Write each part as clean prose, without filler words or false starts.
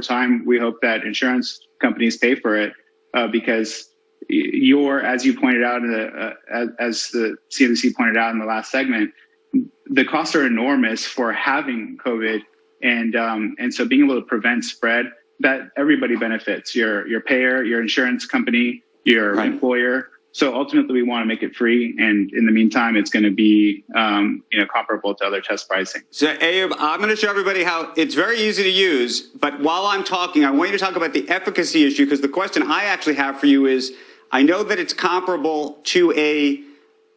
over time, we hope that insurance companies pay for it because as you pointed out, as the CNBC pointed out in the last segment, the costs are enormous for having COVID. And so being able to prevent spread, that everybody benefits, your payer, your insurance company, your employer. So ultimately, we want to make it free. And in the meantime, it's going to be comparable to other test pricing. So, Ayub, I'm going to show everybody how it's very easy to use. But while I'm talking, I want you to talk about the efficacy issue, because the question I actually have for you is, I know that it's comparable to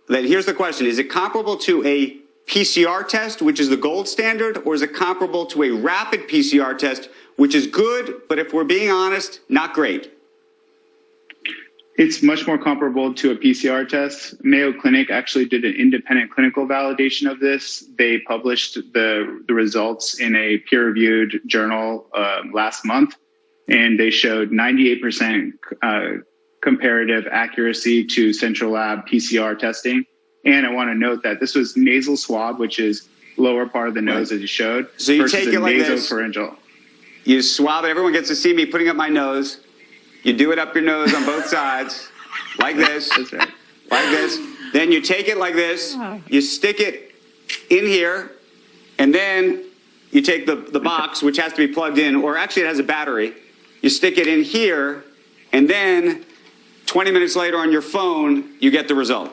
here's the question. Is it comparable to a PCR test, which is the gold standard, or is it comparable to a rapid PCR test, which is good, but if we're being honest, not great? It's much more comparable to a PCR test. Mayo Clinic actually did an independent clinical validation of this. They published the results in a peer-reviewed journal last month, and they showed 98% comparative accuracy to central lab PCR testing. And I want to note that this was nasal swab, which is lower part of the nose, as you showed, so you take it like this. Nasopharyngeal. You swab it. Everyone gets to see me putting up my nose. You do it up your nose on both sides, like this. That's right. Like this. Then you take it like this. You stick it in here, and then you take the box, which has to be plugged in, or actually it has a battery. You stick it in here, and then 20 minutes later on your phone, you get the result.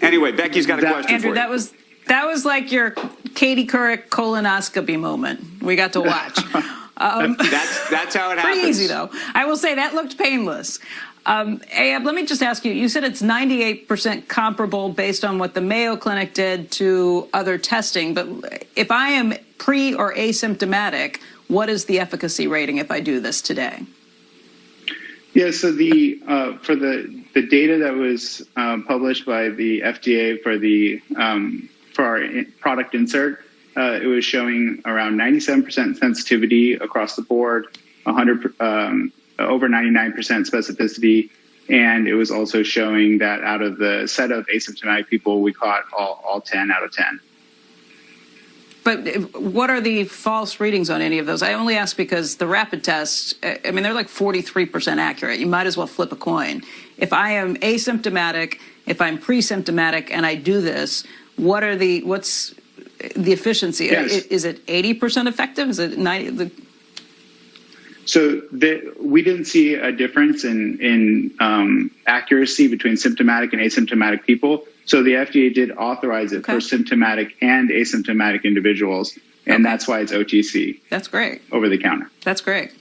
Anyway, Becky's got a question Andrew, for you. That was like your Katie Couric colonoscopy moment. We got to watch. That's how it happens. Pretty easy, though. I will say that looked painless. Ayub, let me just ask you, you said it's 98% comparable based on what the Mayo Clinic did to other testing. But if I am pre or asymptomatic, what is the efficacy rating if I do this today? Yeah, so for the data that was published by the FDA for our product insert, it was showing around 97% sensitivity across the board, over 99% specificity, and it was also showing that out of the set of asymptomatic people, we caught all 10 out of 10. But what are the false readings on any of those? I only ask because the rapid tests, I mean, they're like 43% accurate. You might as well flip a coin. If I am asymptomatic, if I'm pre-symptomatic, and I do this, what's the efficiency? Yes. Is it 80% effective? Is it 90? So we didn't see a difference in accuracy between symptomatic and asymptomatic people. So the FDA did authorize it for symptomatic and asymptomatic individuals, and that's why it's OTC. That's great. Over the counter. That's great.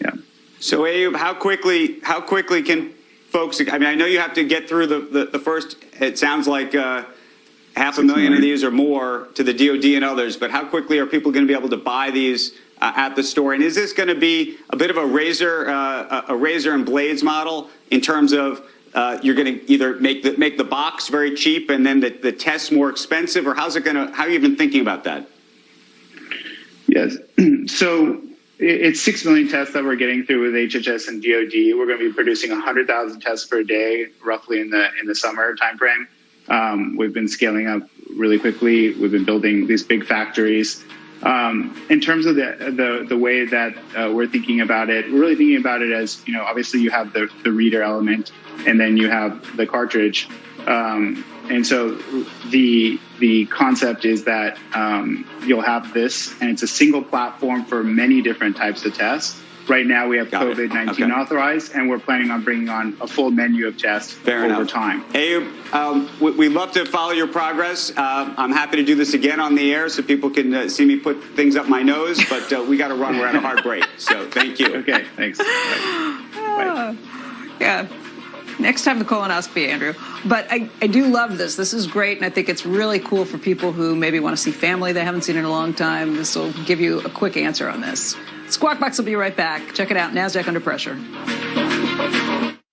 Yeah. So Ayub, how quickly can folks? I mean, I know you have to get through the first. It sounds like 500,000 of these or more to the DoD and others. But how quickly are people going to be able to buy these at the store? And is this going to be a bit of a razor and blades model in terms of you're going to either make the box very cheap and then the tests more expensive, or how are you even thinking about that? Yes. So it's 6 million tests that we're getting through with HHS and DoD. We're going to be producing 100,000 tests per day, roughly in the summer timeframe. We've been scaling up really quickly. We've been building these big factories. In terms of the way that we're thinking about it, we're really thinking about it as, obviously you have the reader element, and then you have the cartridge. And so the concept is that you'll have this, and it's a single platform for many different types of tests. Right now we have COVID-19 authorized, and we're planning on bringing on a full menu of tests over time. Ayub, we'd love to follow your progress. I'm happy to do this again on the air so people can see me put things up my nose, but we got to run. We're at a hard break. So thank you. Okay, thanks. Bye. Yeah. Next time the colonoscopy, Andrew. But I do love this. This is great, and I think it's really cool for people who maybe want to see family they haven't seen in a long time. This will give you a quick answer on this. Squawk Box will be right back. Check it out. NASDAQ Under Pressure.